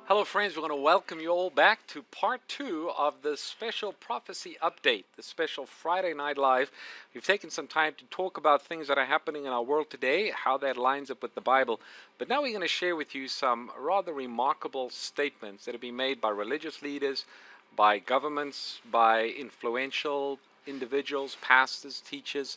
Hello friends, we're going to welcome you all back to part 2 of the special prophecy update, the special Friday Night Live. We've taken some time to talk about things that are happening in our world today, how that lines up with the Bible. But now we're going to share with you some rather remarkable statements that have been made by religious leaders, by governments, by influential individuals, pastors, teachers,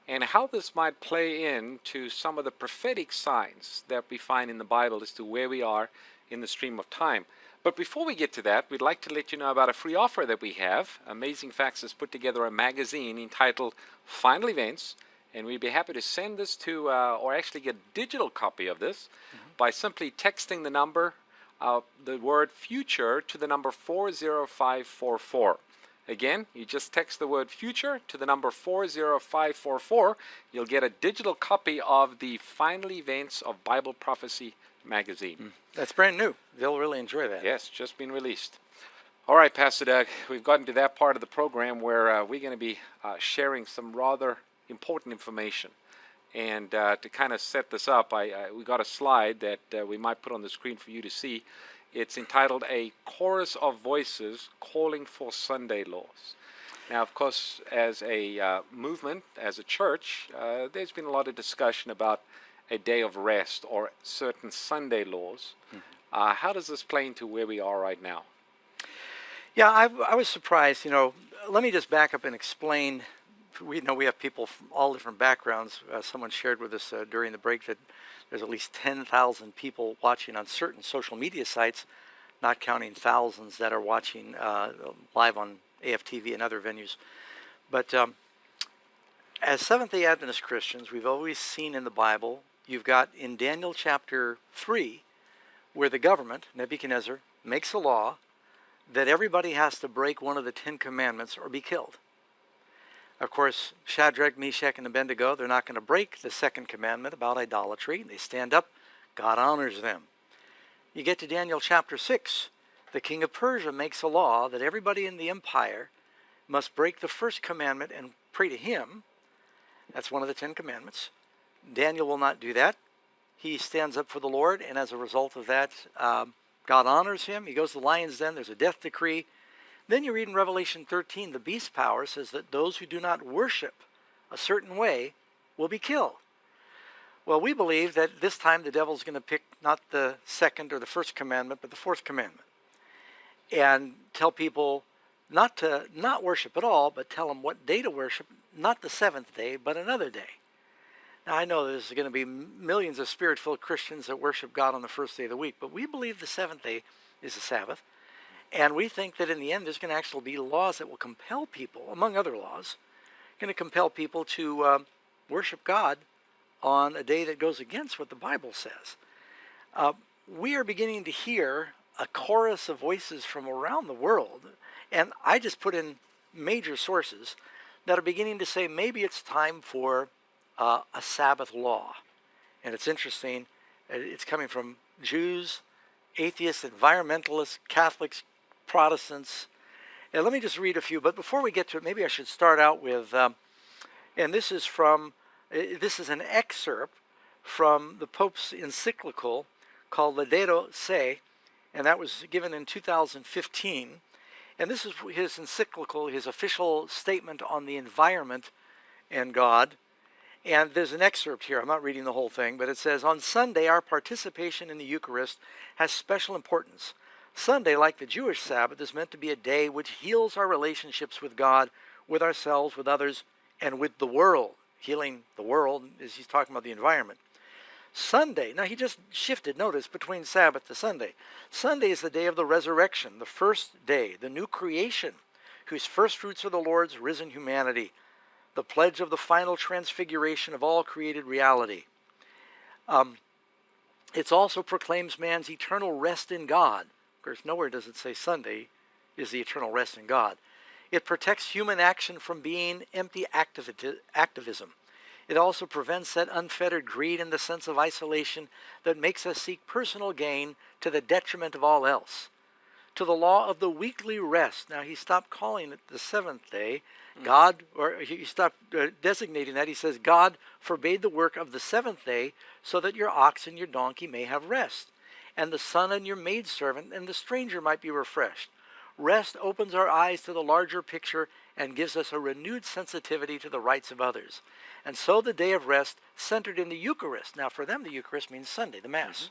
and how this might play into some of the prophetic signs that we find in the Bible as to where we are in the stream of time. But before we get to that, we'd like to let you know about a free offer that we have. Amazing Facts has put together a magazine entitled Final Events, and we'd be happy to send this to, or actually get a digital copy of this by simply texting the number, the word future to the number 40544. Again, you just text the word future to the number 40544. You'll get a digital copy of the Final Events of Bible Prophecy magazine. That's brand new. They'll really enjoy that. Yes, just been released. All right, Pastor Doug, we've gotten to that part of the program where we're going to be sharing some rather important information. And to kind of set this up, we got a slide that we might put on the screen for you to see. It's entitled A Chorus of Voices Calling for Sunday Laws. Now, of course, as a movement, as a church, there's been a lot of discussion about a day of rest or certain Sunday laws. How does this play into where we are right now? Yeah, I was surprised. Let me just back up and explain. We know we have people from all different backgrounds. Someone shared with us during the break that there's at least 10,000 people watching on certain social media sites, not counting thousands that are watching live on AFTV and other venues. But as Seventh-day Adventist Christians, we've always seen in the Bible, you've got in Daniel chapter 3, where the government, Nebuchadnezzar, makes a law that everybody has to break one of the 10 commandments or be killed. Of course, Shadrach, Meshach, and Abednego, they're not going to break the second commandment about idolatry. They stand up. God honors them. You get to Daniel chapter 6. The king of Persia makes a law that everybody in the empire must break the first commandment and pray to him. That's one of the 10 commandments. Daniel will not do that. He stands up for the Lord, and as a result of that, God honors him. He goes to the lion's den. There's a death decree. Then you read in Revelation 13, the beast power says that those who do not worship a certain way will be killed. Well, we believe that this time the devil's going to pick not the second or the first commandment, but the fourth commandment. And tell people not to not worship at all, but tell them what day to worship, not the seventh day, but another day. Now, I know there's going to be millions of spirit-filled Christians that worship God on the first day of the week, but we believe the seventh day is the Sabbath. And we think that in the end, there's going to actually be laws that will compel people, among other laws, going to compel people to worship God on a day that goes against what the Bible says. We are beginning to hear a chorus of voices from around the world, and I just put in major sources that are beginning to say maybe it's time for a Sabbath law. And it's interesting, it's coming from Jews, atheists, environmentalists, Catholics, Protestants. And let me just read a few, but before we get to it, maybe I should start out with, and this is an excerpt from the Pope's encyclical called Laudato Si, and that was given in 2015. And this is his encyclical, his official statement on the environment and God. And there's an excerpt here. I'm not reading the whole thing, but it says, on Sunday, our participation in the Eucharist has special importance. Sunday, like the Jewish Sabbath, is meant to be a day which heals our relationships with God, with ourselves, with others, and with the world. Healing the world, as he's talking about the environment. Sunday, now he just shifted, notice, between Sabbath to Sunday. Sunday is the day of the resurrection, the first day, the new creation, whose first fruits are the Lord's risen humanity, the pledge of the final transfiguration of all created reality. It also proclaims man's eternal rest in God. Of course, nowhere does it say Sunday is the eternal rest in God. It protects human action from being empty activism. It also prevents that unfettered greed and the sense of isolation that makes us seek personal gain to the detriment of all else. To the law of the weekly rest. Now, he stopped calling it the seventh day. God, or he stopped designating that. He says, God forbade the work of the seventh day so that your ox and your donkey may have rest. and the son and your maidservant, and the stranger might be refreshed. Rest opens our eyes to the larger picture and gives us a renewed sensitivity to the rights of others. And so the day of rest, centered in the Eucharist, now for them the Eucharist means Sunday, the Mass,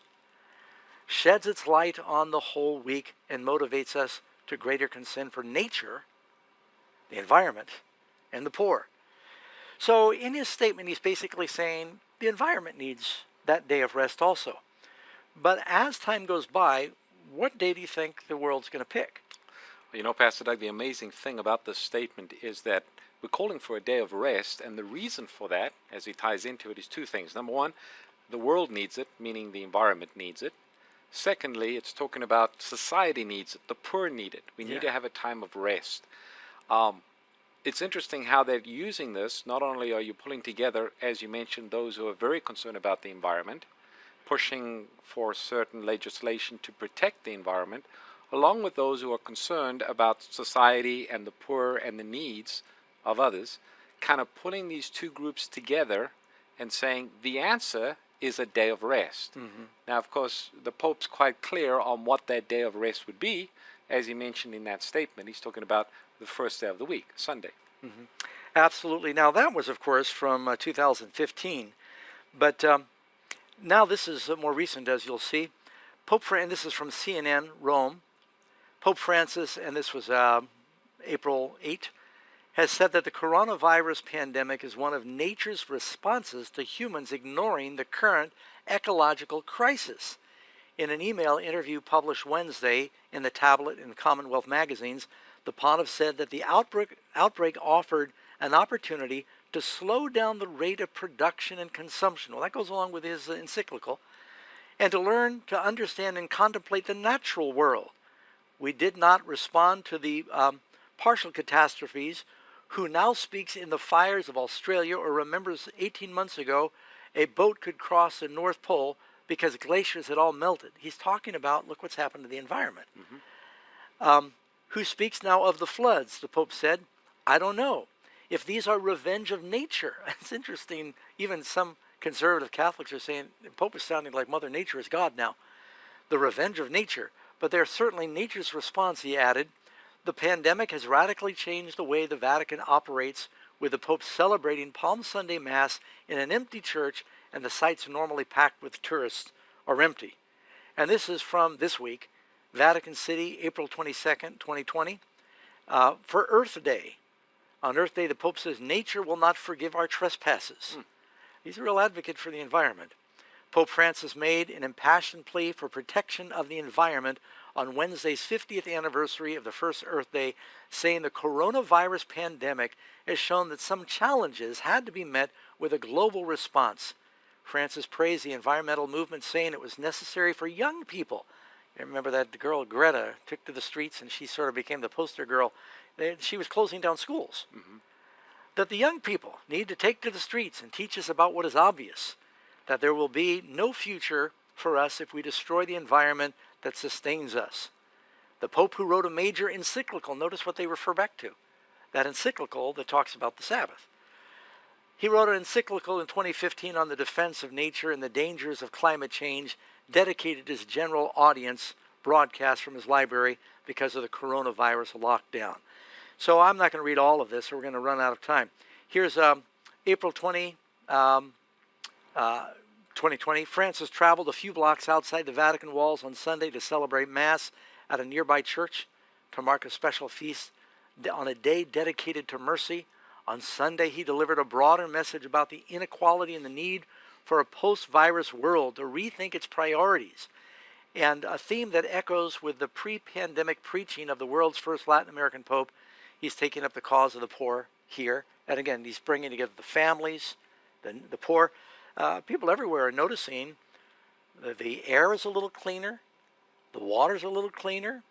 sheds its light on the whole week and motivates us to greater concern for nature, the environment, and the poor. So in his statement, he's basically saying the environment needs that day of rest also. But as time goes by, what day do you think the world's going to pick? You know, Pastor Doug, the amazing thing about this statement is that we're calling for a day of rest, and the reason for that, as he ties into it, is two things. Number one, the world needs it, meaning the environment needs it. Secondly, it's talking about society needs it, the poor need it. We need to have a time of rest. It's interesting how they're using this. Not only are you pulling together, as you mentioned, those who are very concerned about the environment, pushing for certain legislation to protect the environment, along with those who are concerned about society and the poor and the needs of others, kind of putting these two groups together and saying the answer is a day of rest. Now, of course, the Pope's quite clear on what that day of rest would be. As he mentioned in that statement, he's talking about the first day of the week, Sunday. Absolutely. Now, that was, of course, from 2015. But now this is more recent, as you'll see. And this is from CNN, Rome. Pope Francis, and this was April 8, has said that the coronavirus pandemic is one of nature's responses to humans ignoring the current ecological crisis. In an email interview published Wednesday in the Tablet and Commonwealth magazines, the pontiff said that the outbreak offered an opportunity to slow down the rate of production and consumption. Well, that goes along with his encyclical. And to learn to understand and contemplate the natural world. We did not respond to the partial catastrophes. Who now speaks in the fires of Australia or remembers 18 months ago a boat could cross the North Pole because glaciers had all melted. He's talking about, look what's happened to the environment. Who speaks now of the floods? The Pope said, I don't know. If these are revenge of nature. It's interesting, even some conservative Catholics are saying the Pope is sounding like Mother Nature is God now. The revenge of nature. But they're certainly nature's response, he added. The pandemic has radically changed the way the Vatican operates, with the Pope celebrating Palm Sunday Mass in an empty church, and the sites normally packed with tourists are empty. And this is from this week, Vatican City, April 22nd, 2020. For Earth Day. On Earth Day, the Pope says, nature will not forgive our trespasses. He's a real advocate for the environment. Pope Francis made an impassioned plea for protection of the environment on Wednesday's 50th anniversary of the first Earth Day, saying the coronavirus pandemic has shown that some challenges had to be met with a global response. Francis praised the environmental movement, saying it was necessary for young people. You remember that girl Greta took to the streets and she sort of became the poster girl. She was closing down schools. That the young people need to take to the streets and teach us about what is obvious, that there will be no future for us if we destroy the environment that sustains us. The Pope, who wrote a major encyclical, notice what they refer back to, that encyclical that talks about the Sabbath. He wrote an encyclical in 2015 on the defense of nature and the dangers of climate change, dedicated to his general audience, broadcast from his library because of the coronavirus lockdown. So I'm not going to read all of this, or we're going to run out of time. Here's April 20, 2020. Francis traveled a few blocks outside the Vatican walls on Sunday to celebrate Mass at a nearby church to mark a special feast on a day dedicated to mercy. On Sunday, he delivered a broader message about the inequality and the need for a post-virus world to rethink its priorities, and a theme that echoes with the pre-pandemic preaching of the world's first Latin American Pope. He's taking up the cause of the poor here. And again, he's bringing together the families, the poor. People everywhere are noticing that the air is a little cleaner, the water's a little cleaner,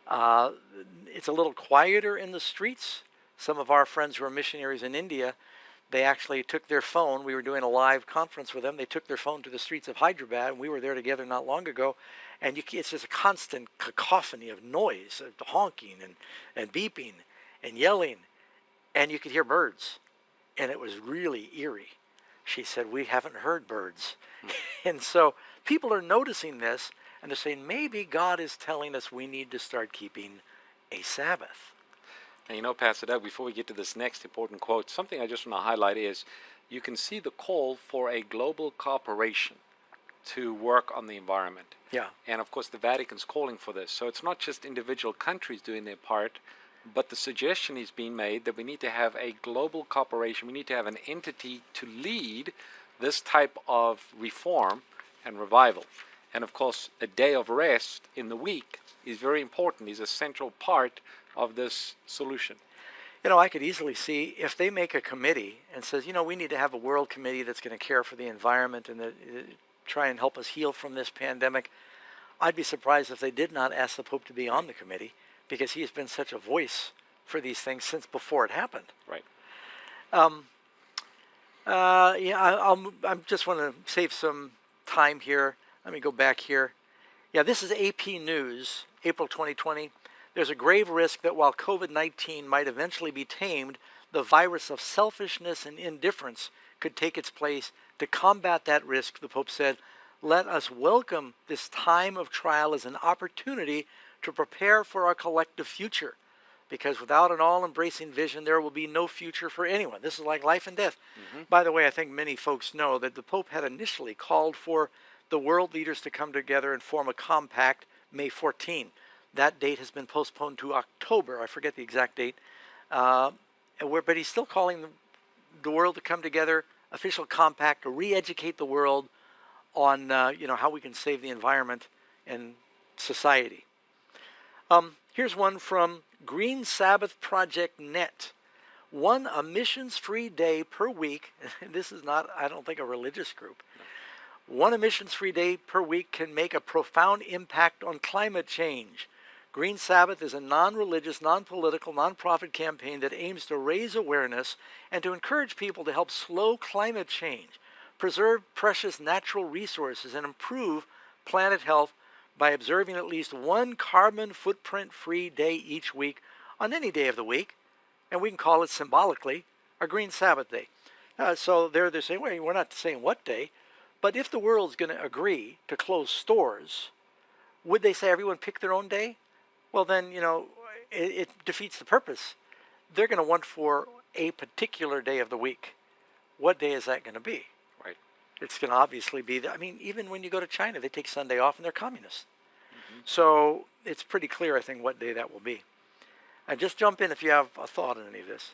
it's a little quieter in the streets. Some of our friends who are missionaries in India, they actually took their phone. We were doing a live conference with them. They took their phone to the streets of Hyderabad, and we were there together not long ago. And it's just a constant cacophony of noise, of honking and beeping and yelling. And you could hear birds. And it was really eerie. She said, we haven't heard birds. And so people are noticing this. And they're saying maybe God is telling us we need to start keeping a Sabbath. And you know, Pastor Doug, before we get to this next important quote, something I just want to highlight is you can see the call for a global cooperation to work on the environment. Yeah. And of course, the Vatican's calling for this. So it's not just individual countries doing their part, but the suggestion is being made that we need to have a global cooperation. We need to have an entity to lead this type of reform and revival. And of course, a day of rest in the week is very important, is a central part of this solution. You know, I could easily see if they make a committee and says, you know, we need to have a world committee that's going to care for the environment and try and help us heal from this pandemic. I'd be surprised if they did not ask the Pope to be on the committee, because he has been such a voice for these things since before it happened. Right. I just want to save some time here. Let me go back here. Yeah, this is AP News, April 2020. There's a grave risk that while COVID-19 might eventually be tamed, the virus of selfishness and indifference could take its place. To combat that risk, the Pope said, let us welcome this time of trial as an opportunity to prepare for our collective future. Because without an all-embracing vision, there will be no future for anyone. This is like life and death. Mm-hmm. By the way, I think many folks know that the Pope had initially called for the world leaders to come together and form a compact May 14. That date has been postponed to October. I forget the exact date. But he's still calling the world to come together, official compact, to re-educate the world on how we can save the environment and society. Here's one from Green Sabbath Project Net. One emissions-free day per week. This is not, I don't think, a religious group. One emissions-free day per week can make a profound impact on climate change. Green Sabbath is a non-religious, non-political, non-profit campaign that aims to raise awareness and to encourage people to help slow climate change, preserve precious natural resources, and improve planet health by observing at least one carbon footprint-free day each week on any day of the week, and we can call it symbolically a Green Sabbath Day. So they're saying, well, we're not saying what day, but if the world's going to agree to close stores, would they say everyone pick their own day? Well, then, it defeats the purpose. They're going to want for a particular day of the week. What day is that going to be? Right. It's going to obviously be, even when you go to China, they take Sunday off and they're communists. Mm-hmm. So it's pretty clear, I think, what day that will be. And just jump in if you have a thought on any of this.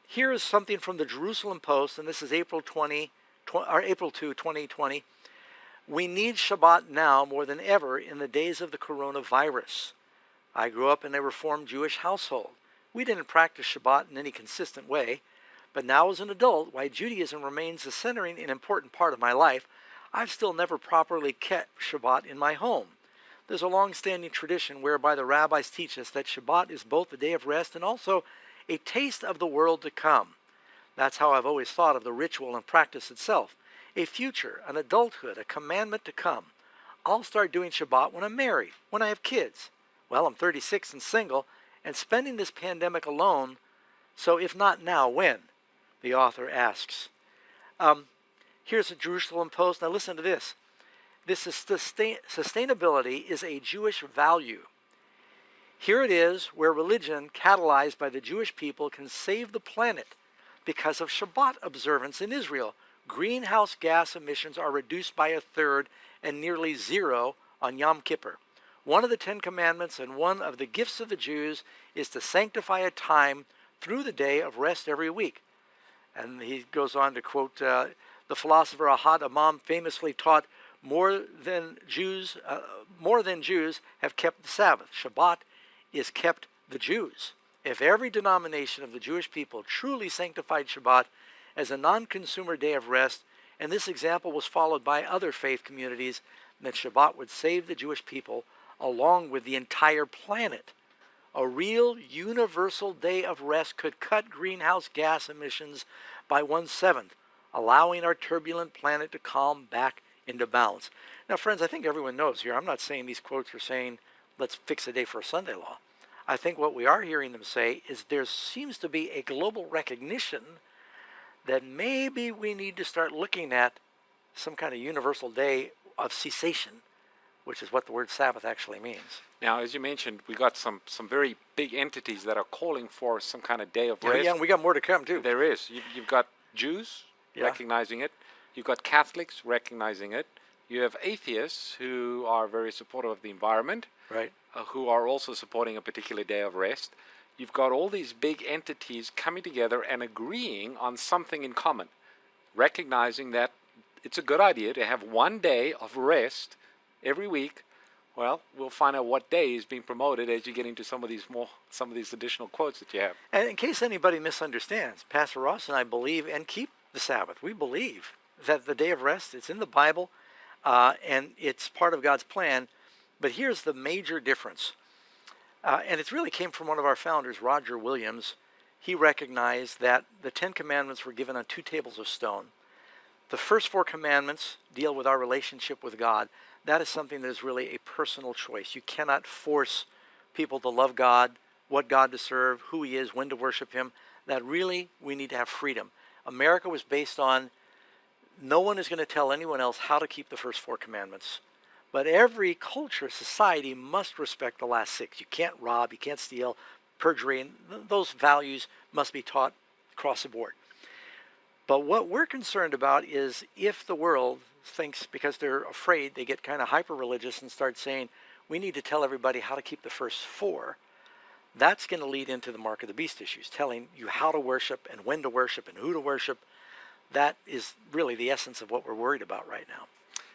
Here is something from the Jerusalem Post, and this is April 2, 2020. We need Shabbat now more than ever in the days of the coronavirus. I grew up in a Reformed Jewish household. We didn't practice Shabbat in any consistent way, but now as an adult, while Judaism remains the centering and important part of my life, I've still never properly kept Shabbat in my home. There's a long-standing tradition whereby the rabbis teach us that Shabbat is both a day of rest and also a taste of the world to come. That's how I've always thought of the ritual and practice itself. A future, an adulthood, a commandment to come. I'll start doing Shabbat when I'm married, when I have kids. Well, I'm 36 and single, and spending this pandemic alone, so if not now, when? The author asks. Here's a Jerusalem Post. Now listen to this. This is sustainability is a Jewish value. Here it is where religion, catalyzed by the Jewish people, can save the planet because of Shabbat observance in Israel. Greenhouse gas emissions are reduced by a third and nearly zero on Yom Kippur. One of the 10 Commandments and one of the gifts of the Jews is to sanctify a time through the day of rest every week. And he goes on to quote the philosopher Ahad Imam famously taught, more than Jews have kept the Sabbath. Shabbat is kept the Jews. If every denomination of the Jewish people truly sanctified Shabbat as a non-consumer day of rest, and this example was followed by other faith communities, then Shabbat would save the Jewish people along with the entire planet. A real universal day of rest could cut greenhouse gas emissions by 1/7, allowing our turbulent planet to calm back into balance. Now, friends, I think everyone knows here, I'm not saying these quotes are saying, let's fix a day for a Sunday law. I think what we are hearing them say is there seems to be a global recognition that maybe we need to start looking at some kind of universal day of cessation which is what the word Sabbath actually means. Now, as you mentioned, we got some very big entities that are calling for some kind of day of Yeah, rest. yeah, and we got more to come too. There is. You've got Jews Yeah. recognizing it. You've got Catholics recognizing it. You have atheists who are very supportive of the environment, Right. who are also supporting a particular day of rest. You've got all these big entities coming together and agreeing on something in common, recognizing that it's a good idea to have one day of rest every week. Well, we'll find out what day is being promoted as you get into some of these additional quotes that you have. And in case anybody misunderstands, Pastor Ross and I believe and keep the Sabbath. We believe that the day of rest, it's in the Bible, and it's part of God's plan. But here's the major difference. And it really came from one of our founders, Roger Williams. He recognized that the 10 Commandments were given on 2 tables of stone. The first 4 commandments deal with our relationship with God. That is something that is really a personal choice. You cannot force people to love God, what God to serve, who He is, when to worship Him. That really, we need to have freedom. America was based on no one is going to tell anyone else how to keep the first 4 commandments. But every culture, society must respect the last 6. You can't rob, you can't steal, perjury, and those values must be taught across the board. But what we're concerned about is if the world thinks, because they're afraid, they get kind of hyper-religious and start saying, we need to tell everybody how to keep the first 4, that's going to lead into the mark of the beast issues, telling you how to worship and when to worship and who to worship. That is really the essence of what we're worried about right now.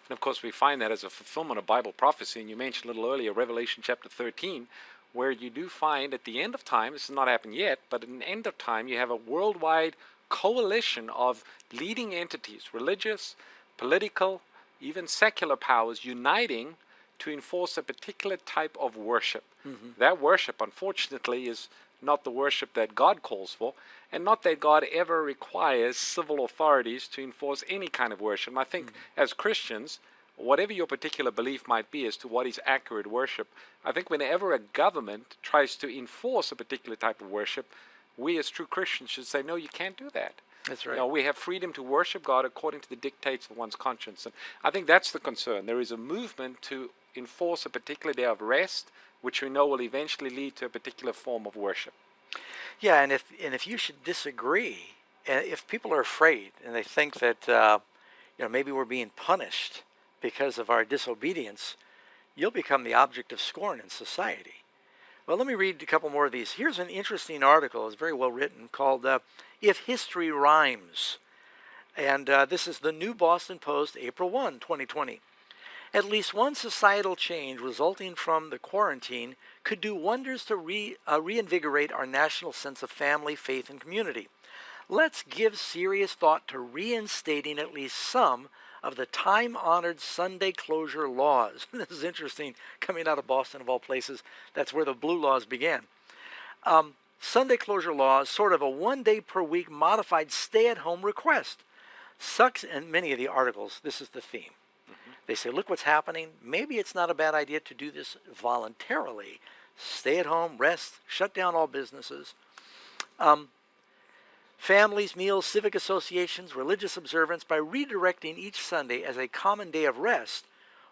And of course, we find that as a fulfillment of Bible prophecy. And you mentioned a little earlier, Revelation chapter 13, where you do find at the end of time, this has not happened yet, but in the end of time, you have a worldwide coalition of leading entities, religious, political, even secular powers, uniting to enforce a particular type of worship. Mm-hmm. That worship, unfortunately, is not the worship that God calls for, and not that God ever requires civil authorities to enforce any kind of worship. And I think as Christians, whatever your particular belief might be as to what is accurate worship, I think whenever a government tries to enforce a particular type of worship, we as true Christians should say, no, you can't do that. That's right. You know, we have freedom to worship God according to the dictates of one's conscience. And I think that's the concern. There is a movement to enforce a particular day of rest, which we know will eventually lead to a particular form of worship. Yeah, and if you should disagree, and if people are afraid and they think that maybe we're being punished because of our disobedience, you'll become the object of scorn in society. Well, let me read a couple more of these. Here's an interesting article. It's very well written, called If History Rhymes. And this is the New Boston Post, April 1, 2020. At least one societal change resulting from the quarantine could do wonders to reinvigorate our national sense of family, faith, and community. Let's give serious thought to reinstating at least some of the time-honored Sunday closure laws. This is interesting, coming out of Boston of all places. That's where the blue laws began. Sunday closure laws, sort of a one-day-per-week modified stay-at-home request. Sucks, and many of the articles, this is the theme. They say, look what's happening. Maybe it's not a bad idea to do this voluntarily. Stay at home, rest, shut down all businesses. Families, meals, civic associations, religious observance, by redirecting each Sunday as a common day of rest,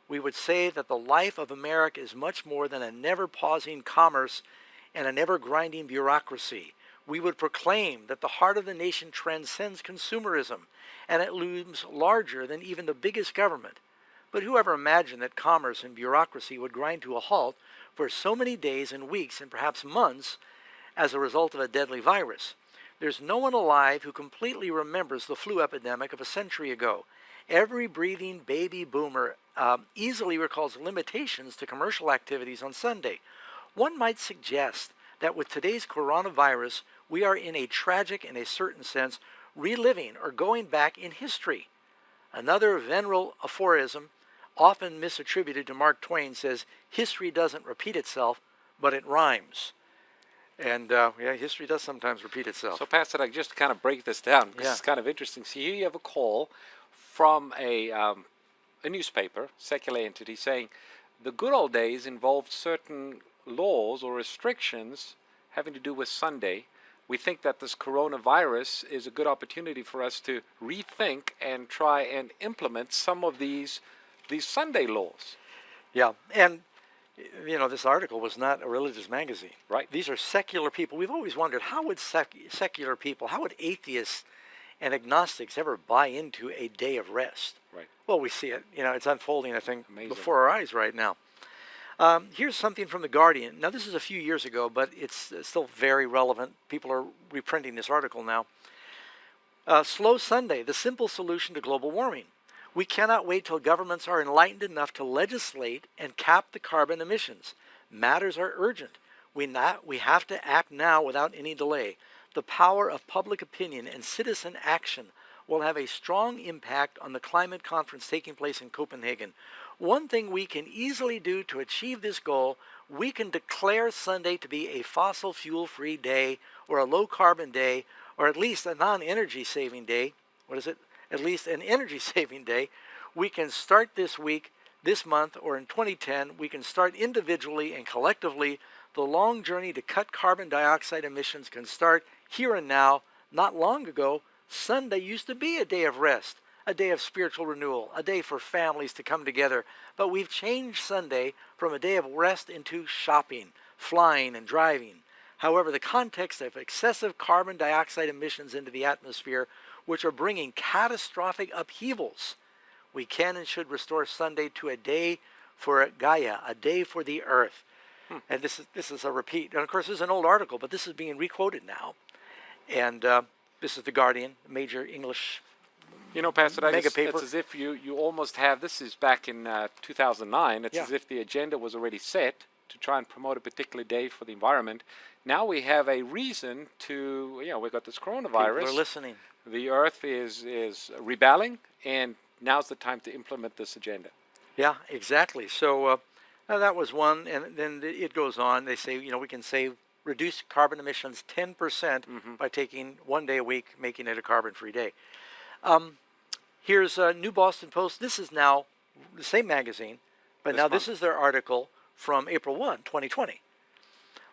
we would say that the life of America is much more than a never-pausing commerce and a never-grinding bureaucracy. We would proclaim that the heart of the nation transcends consumerism, and it looms larger than even the biggest government. But whoever imagined that commerce and bureaucracy would grind to a halt for so many days and weeks and perhaps months as a result of a deadly virus? There's no one alive who completely remembers the flu epidemic of a century ago. Every breathing baby boomer easily recalls limitations to commercial activities on Sunday. One might suggest that with today's coronavirus, we are in a tragic, in a certain sense, reliving or going back in history. Another venerable aphorism, often misattributed to Mark Twain, says, history doesn't repeat itself, but it rhymes. And history does sometimes repeat itself. So, Pastor, just to kind of break this down, because it's kind of interesting. So here you have a call from a newspaper, secular entity, saying the good old days involved certain laws or restrictions having to do with Sunday. We think that this coronavirus is a good opportunity for us to rethink and try and implement some of these Sunday laws. Yeah, and this article was not a religious magazine. Right. These are secular people. We've always wondered, how would secular people, how would atheists and agnostics ever buy into a day of rest? Right. Well, we see it. It's unfolding, I think, Amazing. before our eyes right now. Here's something from The Guardian. Now, this is a few years ago, but it's still very relevant. People are reprinting this article now. Slow Sunday, the simple solution to global warming. We cannot wait till governments are enlightened enough to legislate and cap the carbon emissions. Matters are urgent. We have to act now without any delay. The power of public opinion and citizen action will have a strong impact on the climate conference taking place in Copenhagen. One thing we can easily do to achieve this goal, we can declare Sunday to be a fossil fuel-free day or a low-carbon day or at least a non-energy saving day. What is it? At least an energy saving day. We can start this week, this month, or in 2010, we can start individually and collectively. The long journey to cut carbon dioxide emissions can start here and now. Not long ago, Sunday used to be a day of rest, a day of spiritual renewal, a day for families to come together. But we've changed Sunday from a day of rest into shopping, flying, and driving. However, the context of excessive carbon dioxide emissions into the atmosphere, which are bringing catastrophic upheavals, we can and should restore Sunday to a day for Gaia, a day for the earth. And this is a repeat. And of course, this is an old article, but this is being requoted now. And this is The Guardian, major English Pastor, mega paper. It's as if you almost have, this is back in 2009, it's as if the agenda was already set to try and promote a particular day for the environment. Now we have a reason to, we've got this coronavirus. People are listening. The earth is rebelling, and now's the time to implement this agenda. Yeah, exactly. So that was one, and then it goes on. They say, we can reduce carbon emissions 10% by taking one day a week, making it a carbon-free day. Here's a New Boston Post. This is now the same magazine, but now this is their article from April 1, 2020.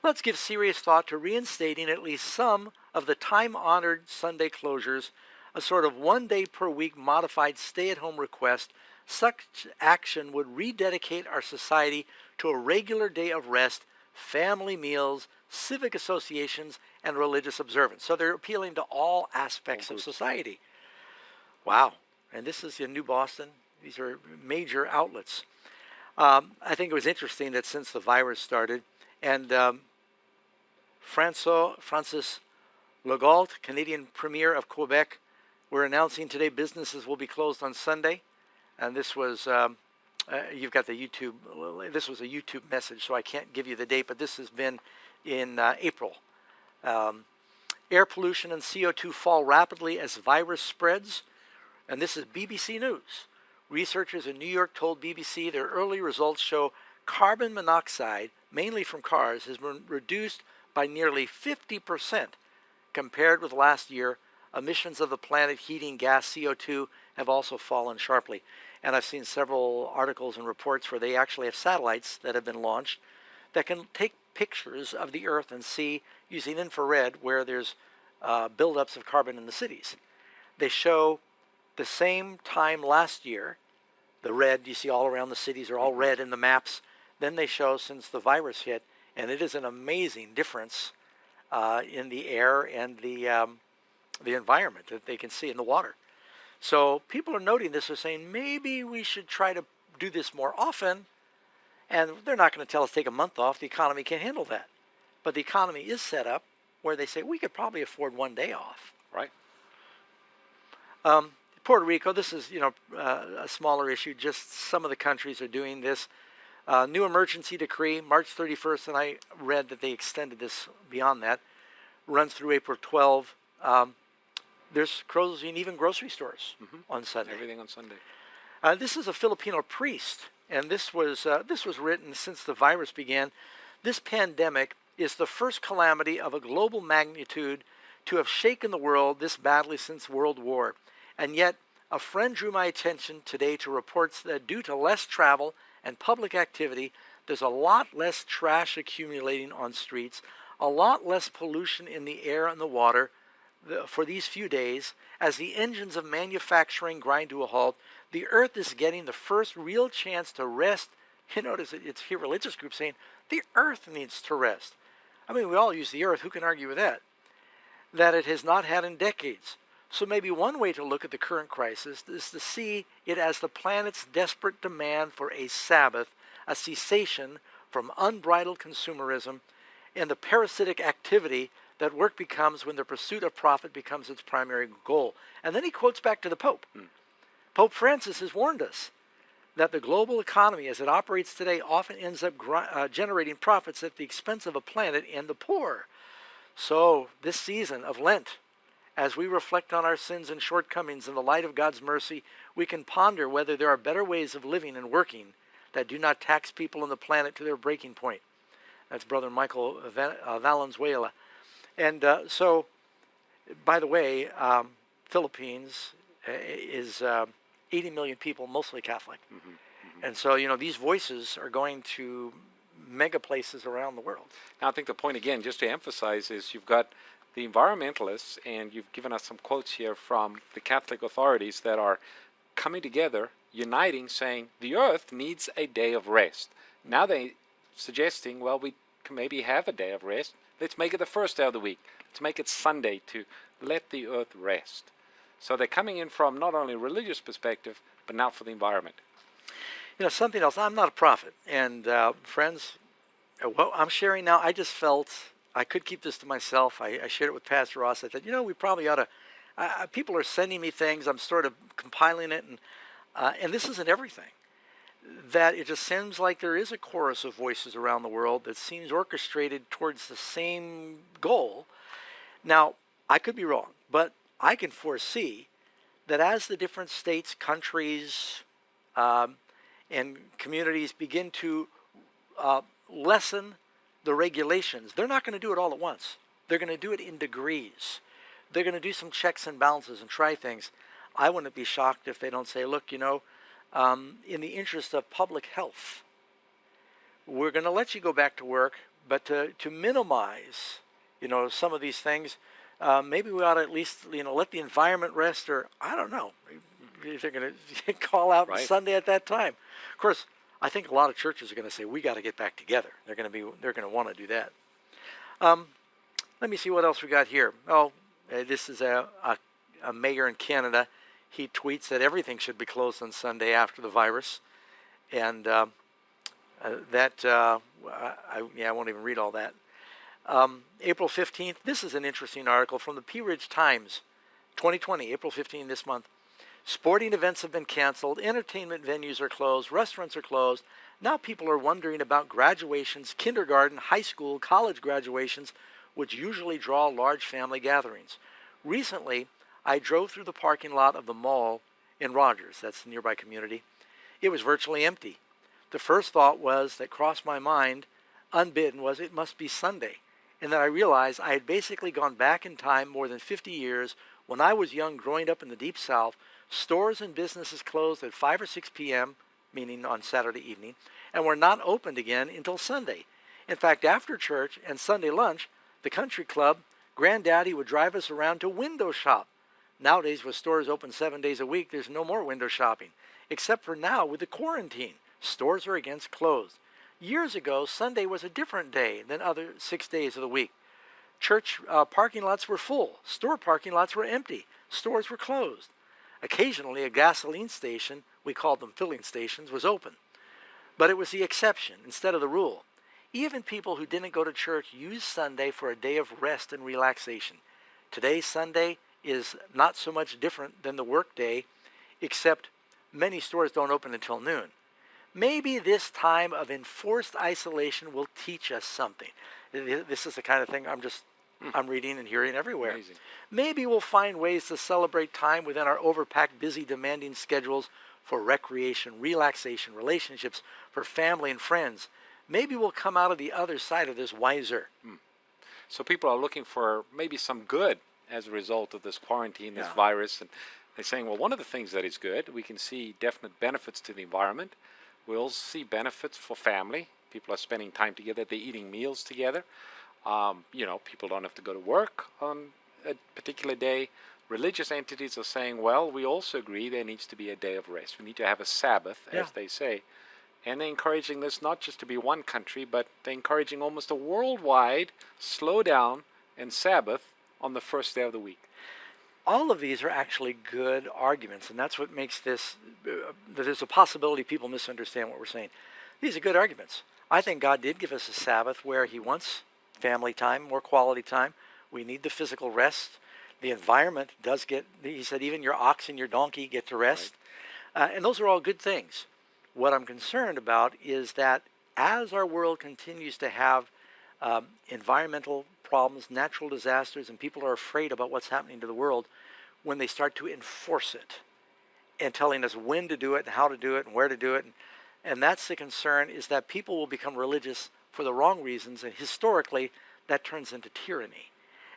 Let's give serious thought to reinstating at least some of the time-honored Sunday closures, a sort of one-day-per-week modified stay-at-home request. Such action would rededicate our society to a regular day of rest, family meals, civic associations, and religious observance. So they're appealing to all aspects of society. Wow. And this is in New Boston. These are major outlets. I think it was interesting that since the virus started, and Francis Legault, Canadian Premier of Quebec, we're announcing today businesses will be closed on Sunday. And this was, you've got the YouTube, this was a YouTube message, so I can't give you the date, but this has been in April. Air pollution and CO2 fall rapidly as virus spreads. And this is BBC News. Researchers in New York told BBC their early results show carbon monoxide, mainly from cars, has been reduced by nearly 50% compared with last year. Emissions of the planet heating gas CO2 have also fallen sharply. And I've seen several articles and reports where they actually have satellites that have been launched that can take pictures of the Earth and see, using infrared, where there's buildups of carbon in the cities. They show the same time last year, the red, you see all around the cities are all red in the maps. Then they show since the virus hit, and it is an amazing difference in the air and the environment that they can see in the water. So people are noting this. They're saying maybe we should try to do this more often. And they're not going to tell us take a month off. The economy can't handle that. But the economy is set up where they say we could probably afford one day off. Right. Puerto Rico, this is, a smaller issue. Just some of the countries are doing this. New emergency decree, March 31st, and I read that they extended this beyond that. Runs through April 12. There's closing even grocery stores on Sunday. Everything on Sunday. This is a Filipino priest, and this was written since the virus began. This pandemic is the first calamity of a global magnitude to have shaken the world this badly since World War. And yet, a friend drew my attention today to reports that due to less travel and public activity, there's a lot less trash accumulating on streets, a lot less pollution in the air and the water for these few days. As the engines of manufacturing grind to a halt, the earth is getting the first real chance to rest, You notice it's here religious groups saying the earth needs to rest. I mean, we all use the earth. Who can argue with that? That it has not had in decades. So maybe one way to look at the current crisis is to see it as the planet's desperate demand for a Sabbath, a cessation from unbridled consumerism and the parasitic activity that work becomes when the pursuit of profit becomes its primary goal. And then he quotes back to the Pope. Pope Francis has warned us that the global economy as it operates today often ends up generating profits at the expense of a planet and the poor. So this season of Lent, as we reflect on our sins and shortcomings in the light of God's mercy, we can ponder whether there are better ways of living and working that do not tax people on the planet to their breaking point. That's Brother Michael Valenzuela. And so, by the way, Philippines is 80 million people, mostly Catholic. And so, these voices are going to mega places around the world. Now, I think the point, again, just to emphasize, is you've got the environmentalists, and you've given us some quotes here from the Catholic authorities that are coming together, uniting, saying the earth needs a day of rest. Now they're suggesting, well, we can maybe have a day of rest. Let's make it the first day of the week. Let's make it Sunday to let the earth rest. So they're coming in from not only a religious perspective, but now for the environment. Something else. I'm not a prophet. And friends, what I'm sharing now, I just felt I could keep this to myself. I shared it with Pastor Ross. I thought, we probably ought to. People are sending me things. I'm sort of compiling it. And this isn't everything. That it just seems like there is a chorus of voices around the world that seems orchestrated towards the same goal. Now, I could be wrong, but I can foresee that as the different states, countries, and communities begin to lessen the regulations, they're not going to do it all at once. They're going to do it in degrees. They're going to do some checks and balances and try things. I wouldn't be shocked if they don't say, look, in the interest of public health, we're going to let you go back to work, but to minimize, some of these things, maybe we ought to at least, let the environment rest, or I don't know, if they're going to call out Right. Sunday at that time. Of course, I think a lot of churches are going to say we got to get back together. They're going to want to do that. Let me see what else we got here. Oh, this is a mayor in Canada. He tweets that everything should be closed on Sunday after the virus, and I won't even read all that. April 15th, this is an interesting article from the Pea Ridge Times, 2020, April 15th this month. Sporting events have been canceled, entertainment venues are closed, restaurants are closed. Now people are wondering about graduations, kindergarten, high school, college graduations, which usually draw large family gatherings. Recently, I drove through the parking lot of the mall in Rogers, that's the nearby community. It was virtually empty. The first thought that crossed my mind, unbidden, was it must be Sunday. And then I realized I had basically gone back in time more than 50 years when I was young growing up in the Deep South. Stores and businesses closed at 5 or 6 p.m., meaning on Saturday evening, and were not opened again until Sunday. In fact, after church and Sunday lunch, the country club, Granddaddy would drive us around to window shop. Nowadays, with stores open 7 days a week, there's no more window shopping. Except for now with the quarantine. Stores are again closed. Years ago, Sunday was a different day than other 6 days of the week. Church parking lots were full. Store parking lots were empty. Stores were closed. Occasionally, a gasoline station, we called them filling stations, was open. But it was the exception instead of the rule. Even people who didn't go to church used Sunday for a day of rest and relaxation. Today, Sunday is not so much different than the work day, except many stores don't open until noon. Maybe this time of enforced isolation will teach us something. This is the kind of thing I'm reading and hearing everywhere. Amazing. Maybe we'll find ways to celebrate time within our overpacked, busy, demanding schedules for recreation, relaxation, relationships, for family and friends. Maybe we'll come out of the other side of this wiser. So people are looking for maybe some good as a result of this quarantine, this Yeah. virus, and they're saying, well, one of the things that is good, we can see definite benefits to the environment. We'll see benefits for family. People are spending time together. They're eating meals together. People don't have to go to work on a particular day. Religious entities are saying, well, we also agree there needs to be a day of rest. We need to have a Sabbath, as Yeah. they say. And they're encouraging this not just to be one country, but they're encouraging almost a worldwide slowdown and Sabbath on the first day of the week. All of these are actually good arguments, and that's what makes this, that there's a possibility people misunderstand what we're saying. These are good arguments. I think God did give us a Sabbath where he wants family time, more quality time. We need the physical rest. The environment does get, he said, even your ox and your donkey get to rest. Right. And those are all good things. What I'm concerned about is that as our world continues to have environmental problems, natural disasters, and people are afraid about what's happening to the world, when they start to enforce it and telling us when to do it and how to do it and where to do it. And that's the concern, is that people will become religious for the wrong reasons, and historically that turns into tyranny.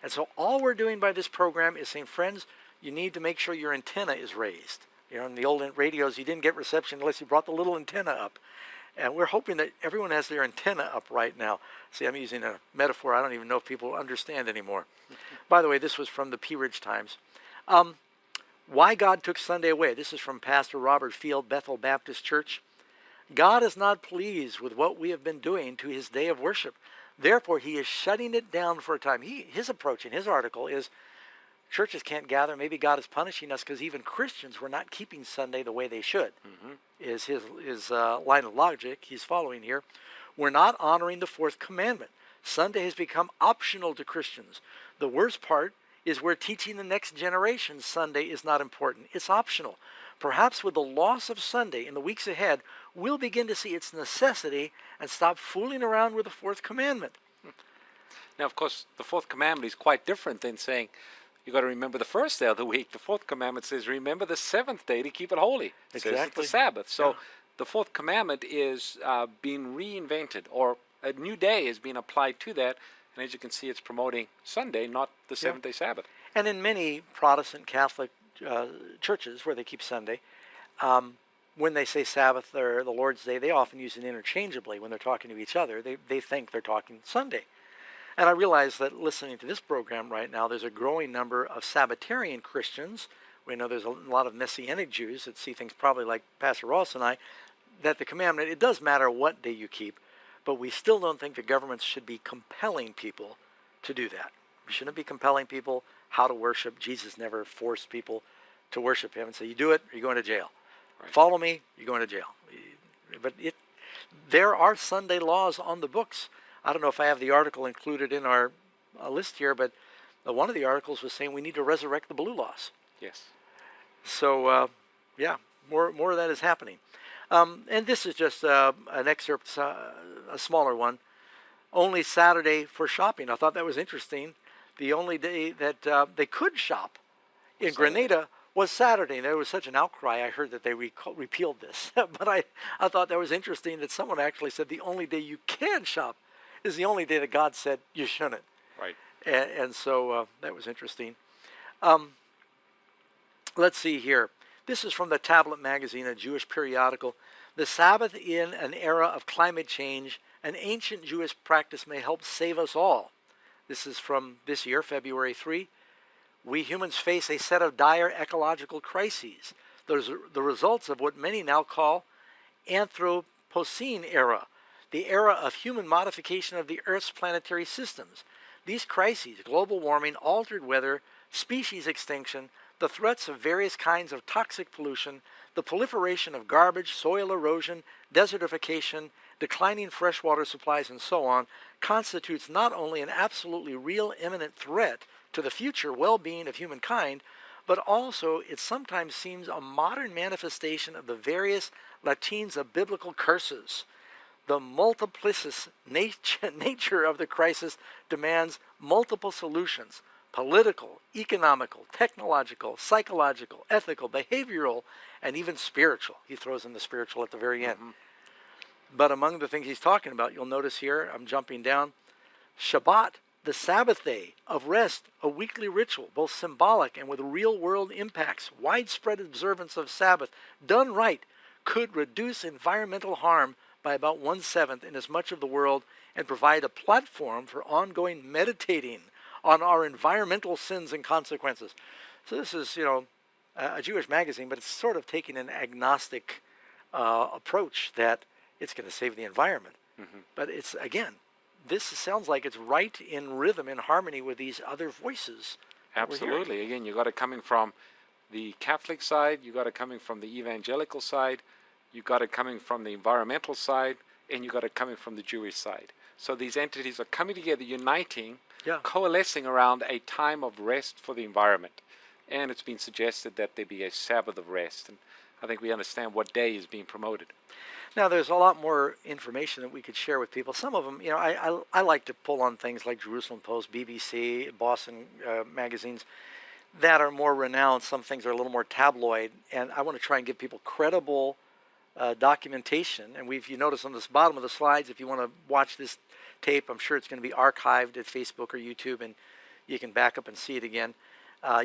And so all we're doing by this program is saying, friends, you need to make sure your antenna is raised. You know, in the old radios, you didn't get reception unless you brought the little antenna up. And we're hoping that everyone has their antenna up right now. See, I'm using a metaphor I don't even know if people understand anymore. By the way, this was from the Pea Ridge Times. Why God took Sunday away. This is from Pastor Robert Field, Bethel Baptist Church. God is not pleased with what we have been doing to his day of worship. Therefore, he is shutting it down for a time. His approach in his article is, churches can't gather. Maybe God is punishing us because even Christians were not keeping Sunday the way they should, is his line of logic he's following here. We're not honoring the fourth commandment. Sunday has become optional to Christians. The worst part is we're teaching the next generation Sunday is not important. It's optional. Perhaps with the loss of Sunday in the weeks ahead, we'll begin to see its necessity and stop fooling around with the fourth commandment. Now, of course, the fourth commandment is quite different than saying, you got to remember the first day of the week. The fourth commandment says, remember the seventh day to keep it holy. It says it's the Sabbath. So the fourth commandment is being reinvented, or a new day is being applied to that. And as you can see, it's promoting Sunday, not the seventh-day Sabbath. And in many Protestant Catholic churches where they keep Sunday, when they say Sabbath or the Lord's Day, they often use it interchangeably when they're talking to each other. They think they're talking Sunday. And I realize that listening to this program right now, there's a growing number of Sabbatarian Christians. We know there's a lot of Messianic Jews that see things probably like Pastor Ross and I, that the commandment, it does matter what day you keep, but we still don't think the governments should be compelling people to do that. We shouldn't be compelling people how to worship. Jesus never forced people to worship him and say, you do it, or you're going to jail. Right. Follow me, you're going to jail. But there are Sunday laws on the books. I don't know if I have the article included in our list here, but one of the articles was saying we need to resurrect the blue laws. Yes. So, yeah, more of that is happening. And this is just an excerpt, a smaller one. Only Saturday for shopping. I thought that was interesting. The only day that they could shop in Grenada was Saturday. There was such an outcry. I heard that they repealed this. But I thought that was interesting that someone actually said the only day you can shop is the only day that God said you shouldn't. Right. And so that was interesting. Let's see here. This is from the Tablet magazine, a Jewish periodical. The Sabbath in an era of climate change, an ancient Jewish practice may help save us all. This is from this year, February 3. We humans face a set of dire ecological crises. Those are the results of what many now call Anthropocene era, the era of human modification of the Earth's planetary systems. These crises, global warming, altered weather, species extinction, the threats of various kinds of toxic pollution, the proliferation of garbage, soil erosion, desertification, declining freshwater supplies, and so on, constitutes not only an absolutely real imminent threat to the future well-being of humankind, but also it sometimes seems a modern manifestation of the various latines of biblical curses. The multiplicitous nature of the crisis demands multiple solutions: political, economical, technological, psychological, ethical, behavioral, and even spiritual. He throws in the spiritual at the very end. But among the things he's talking about, you'll notice here, I'm jumping down, Shabbat, the Sabbath day of rest, a weekly ritual, both symbolic and with real-world impacts. Widespread observance of Sabbath, done right, could reduce environmental harm by about 1/7 in as much of the world and provide a platform for ongoing meditating on our environmental sins and consequences. So this is, a Jewish magazine, but it's sort of taking an agnostic approach that, it's going to save the environment. But it's, again, this sounds like it's right in rhythm, in harmony with these other voices that we're hearing. Absolutely. Again, you got it coming from the Catholic side, you got it coming from the evangelical side, you got it coming from the environmental side, and you got it coming from the Jewish side. So these entities are coming together, uniting, coalescing around a time of rest for the environment. And it's been suggested that there be a Sabbath of rest. And I think we understand what day is being promoted. Now, there's a lot more information that we could share with people. Some of them, I like to pull on things like Jerusalem Post, BBC, Boston magazines that are more renowned. Some things are a little more tabloid, and I want to try and give people credible documentation. And you notice on this bottom of the slides, if you want to watch this tape, I'm sure it's going to be archived at Facebook or YouTube, and you can back up and see it again.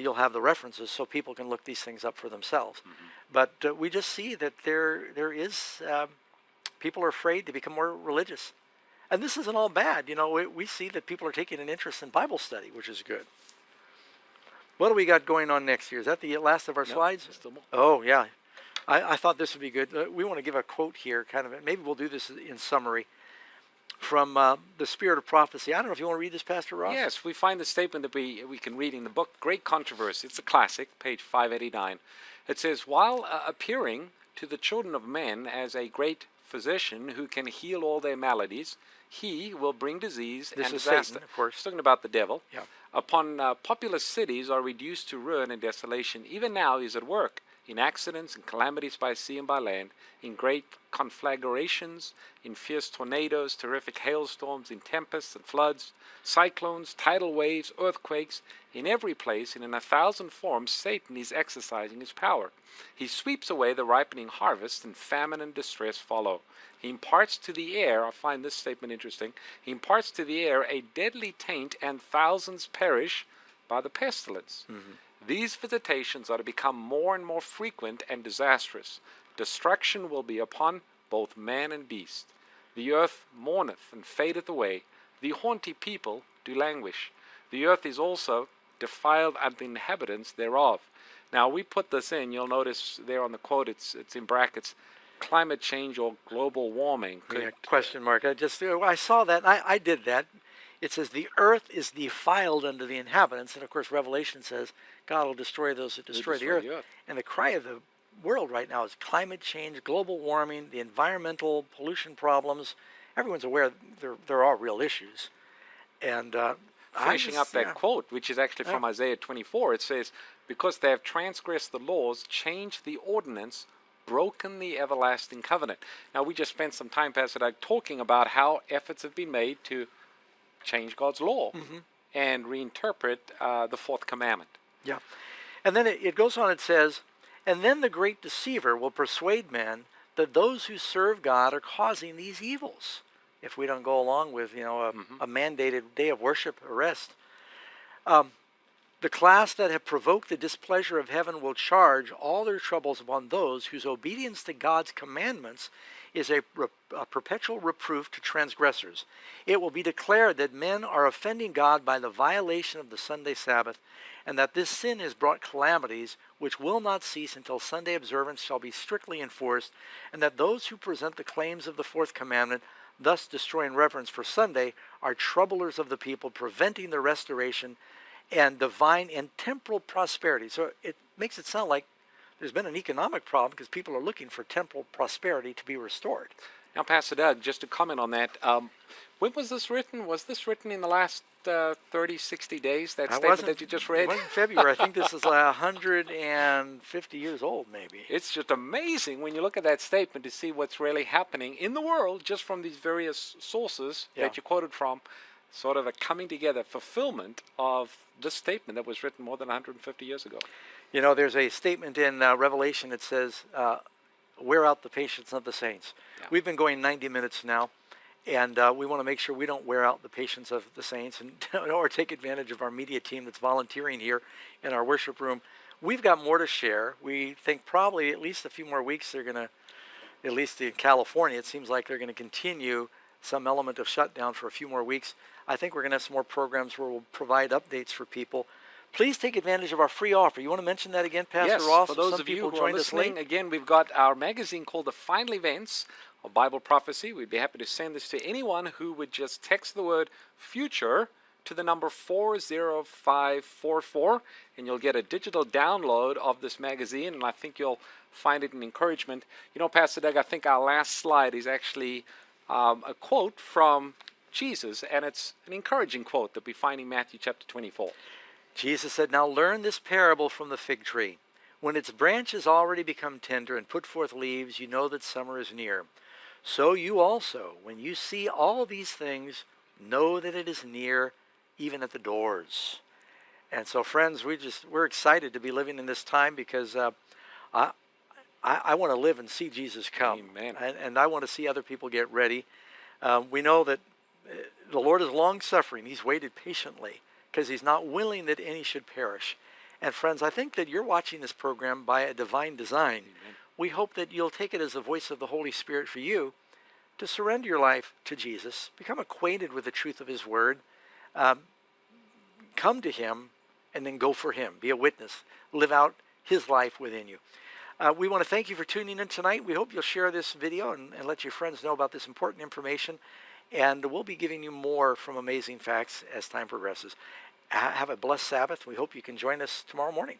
You'll have the references so people can look these things up for themselves. But we just see that there is, people are afraid to become more religious. And this isn't all bad. We see that people are taking an interest in Bible study, which is good. What do we got going on next year? Is that the last of our slides? Still more. Oh, yeah. I thought this would be good. We want to give a quote here, maybe we'll do this in summary, from the Spirit of Prophecy. I don't know if you want to read this, Pastor Ross? Yes, we find the statement that we can read in the book, Great Controversy. It's a classic, page 589. It says, while appearing to the children of men as a great physician who can heal all their maladies, he will bring disease and disaster. Satan, of course. He's talking about the devil. Yeah. Upon populous cities are reduced to ruin and desolation. Even now he is at work in accidents and calamities by sea and by land, in great conflagrations, in fierce tornadoes, terrific hailstorms, in tempests and floods, cyclones, tidal waves, earthquakes. In every place and in 1,000 forms Satan is exercising his power. He sweeps away the ripening harvest, and famine and distress follow. He imparts to the air, I find this statement interesting, he imparts to the air a deadly taint, and thousands perish by the pestilence. These visitations are to become more and more frequent and disastrous. Destruction will be upon both man and beast. The earth mourneth and fadeth away. The haughty people do languish. The earth is also defiled at the inhabitants thereof. Now, we put this in. You'll notice there on the quote, it's in brackets, climate change or global warming. Question mark. I saw that. I did that. It says the earth is defiled unto the inhabitants, and of course Revelation says God will destroy those that destroy the earth. And the cry of the world right now is climate change, global warming, the environmental pollution problems. Everyone's aware there are real issues. And finishing up that quote, which is actually from Isaiah 24, it says, because they have transgressed the laws, changed the ordinance, broken the everlasting covenant. Now, we just spent some time, Pastor Doug, talking about how efforts have been made to change God's law and reinterpret the fourth commandment. Yeah. And then it goes on, it says, and then the great deceiver will persuade men that those who serve God are causing these evils. If we don't go along with, a mandated day of worship or rest. The class that have provoked the displeasure of heaven will charge all their troubles upon those whose obedience to God's commandments is a perpetual reproof to transgressors. It will be declared that men are offending God by the violation of the Sunday Sabbath, and that this sin has brought calamities which will not cease until Sunday observance shall be strictly enforced, and that those who present the claims of the fourth commandment, thus destroying reverence for Sunday, are troublers of the people, preventing the restoration and divine and temporal prosperity. So it makes it sound like there's been an economic problem because people are looking for temporal prosperity to be restored. Now, Pastor Doug, just to comment on that, when was this written? Was this written in the last 30, 60 days, that statement that you just read? It wasn't February. I think this is 150 years old, maybe. It's just amazing when you look at that statement to see what's really happening in the world just from these various sources that you quoted from, sort of a coming together, fulfillment of this statement that was written more than 150 years ago. There's a statement in Revelation that says, wear out the patience of the saints. Yeah. We've been going 90 minutes now, and we want to make sure we don't wear out the patience of the saints and or take advantage of our media team that's volunteering here in our worship room. We've got more to share. We think probably at least a few more weeks they're going to, at least in California, it seems like they're going to continue some element of shutdown for a few more weeks. I think we're going to have some more programs where we'll provide updates for people. Please take advantage of our free offer. You want to mention that again, Pastor Ross? Yes, for those of you who are listening, again, we've got our magazine called The Final Events of Bible prophecy. We'd be happy to send this to anyone who would just text the word future to the number 40544, and you'll get a digital download of this magazine, and I think you'll find it an encouragement. You know, Pastor Doug, I think our last slide is actually a quote from Jesus, and it's an encouraging quote that we find in Matthew chapter 24. Jesus said, "Now learn this parable from the fig tree. When its branches already become tender and put forth leaves, you know that summer is near. So you also, when you see all these things, know that it is near, even at the doors." And so, friends, we're excited to be living in this time because I want to live and see Jesus come. Amen. And I want to see other people get ready. We know that the Lord is long-suffering. He's waited patiently because he's not willing that any should perish. And friends, I think that you're watching this program by a divine design. Amen. We hope that you'll take it as the voice of the Holy Spirit for you to surrender your life to Jesus, become acquainted with the truth of his word, come to him, and then go for him. Be a witness. Live out his life within you. We want to thank you for tuning in tonight. We hope you'll share this video and let your friends know about this important information. And we'll be giving you more from Amazing Facts as time progresses. Have a blessed Sabbath. We hope you can join us tomorrow morning.